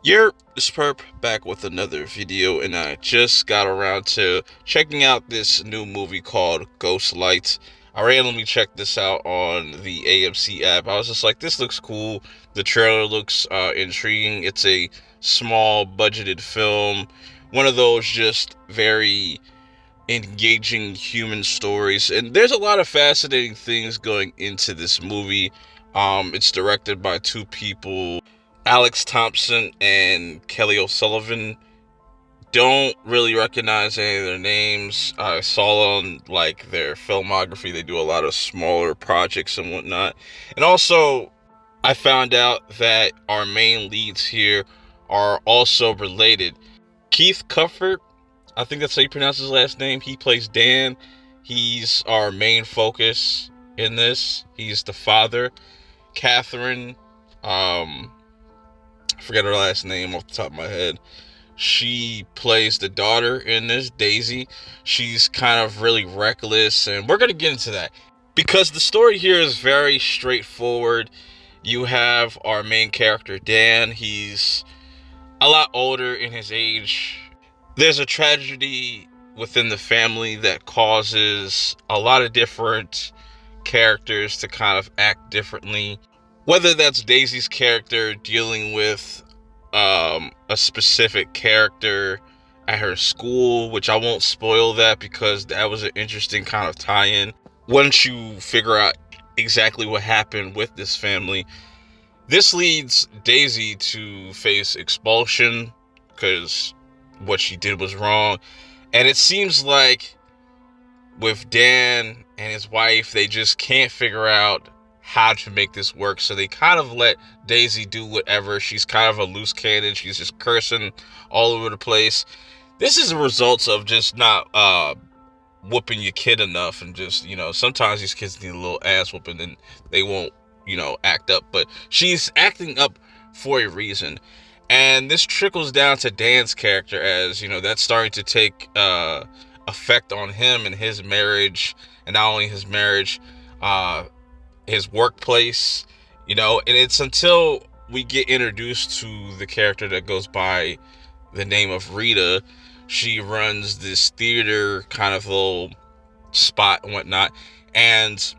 You're Perp back with another video, and I just got around to checking out this new movie called Ghostlight. I randomly checked this out on the AMC app. I was just like, this looks cool. The trailer looks intriguing. It's a small budgeted film, one of those just very engaging human stories, and there's a lot of fascinating things going into this movie. It's directed by two people, Alex Thompson and Kelly O'Sullivan. Don't really recognize any of their names. I saw on like their filmography they do a lot of smaller projects and whatnot. And also I found out that our main leads here are also related. Keith Cuthbert, I think that's how you pronounce his last name. He plays Dan. He's our main focus in this. He's the father. Catherine, I forget her last name off the top of my head. She plays the daughter in this, Daisy. She's kind of really reckless, and we're going to get into that because the story here is very straightforward. You have our main character, Dan. He's a lot older in his age. There's a tragedy within the family that causes a lot of different characters to kind of act differently. Whether that's Daisy's character dealing with a specific character at her school, which I won't spoil that because that was an interesting kind of tie-in. Once you figure out exactly what happened with this family, this leads Daisy to face expulsion because what she did was wrong. And it seems like with Dan and his wife, they just can't figure out how to make this work, so they kind of let Daisy do whatever. She's kind of a loose cannon. She's just cursing all over the place. This is a result of just not whooping your kid enough, and just, sometimes these kids need a little ass whooping and they won't, act up, but she's acting up for a reason. And this trickles down to Dan's character as, that's starting to take effect on him and his marriage, and not only his marriage, his workplace, and it's until we get introduced to the character that goes by the name of Rita. She runs this theater kind of little spot and whatnot, and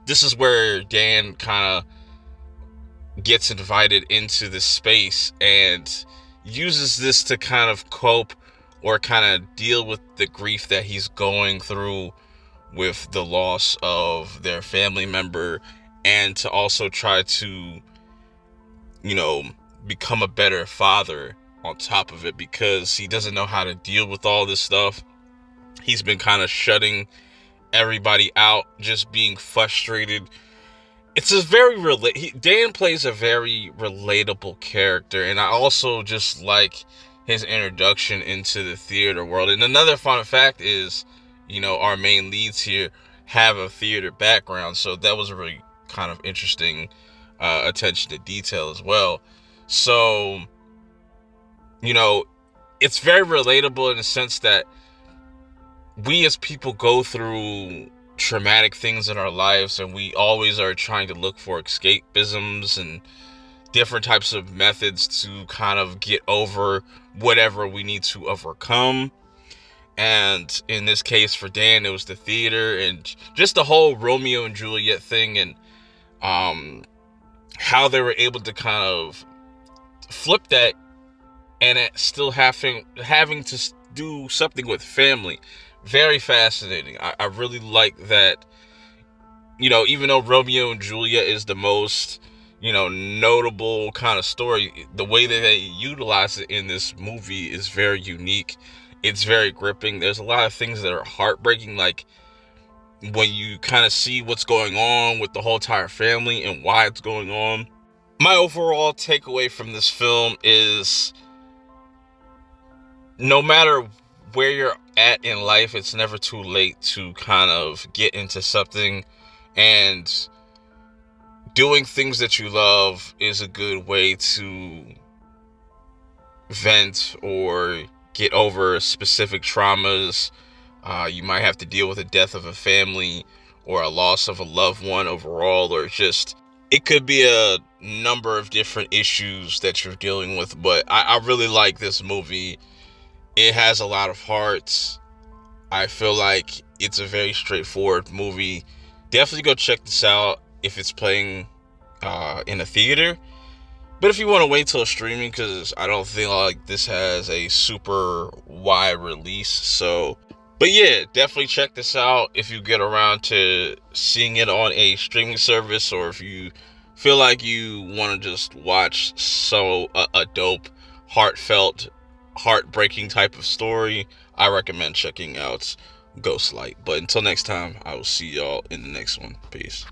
this is where Dan kind of gets invited into this space and uses this to kind of cope or kind of deal with the grief that he's going through with the loss of their family member, and to also try to, become a better father on top of it, because he doesn't know how to deal with all this stuff. He's been kind of shutting everybody out, just being frustrated. It's a very Dan plays a very relatable character, and I also just like his introduction into the theater world. And another fun fact is, our main leads here have a theater background, so that was a really kind of interesting attention to detail as well. So, it's very relatable in the sense that we as people go through traumatic things in our lives, and we always are trying to look for escapisms and different types of methods to kind of get over whatever we need to overcome. And in this case for Dan, it was the theater and just the whole Romeo and Juliet thing, and how they were able to kind of flip that, and it still having to do something with family. Very fascinating. I really like that, even though Romeo and Juliet is the most, notable kind of story, the way that they utilize it in this movie is very unique. It's very gripping. There's a lot of things that are heartbreaking, like when you kind of see what's going on with the whole entire family and why it's going on. My overall takeaway from this film is, no matter where you're at in life, it's never too late to kind of get into something, and doing things that you love is a good way to vent or get over specific traumas. You might have to deal with the death of a family or a loss of a loved one overall, or just it could be a number of different issues that you're dealing with, but I really like this movie. It has a lot of heart. I feel like it's a very straightforward movie. Definitely go check this out if it's playing in a theater. But if you want to wait till streaming, because I don't think like this has a super wide release. So, but yeah, definitely check this out if you get around to seeing it on a streaming service, or if you feel like you want to just watch a dope, heartfelt, heartbreaking type of story. I recommend checking out Ghostlight. But until next time, I will see y'all in the next one. Peace.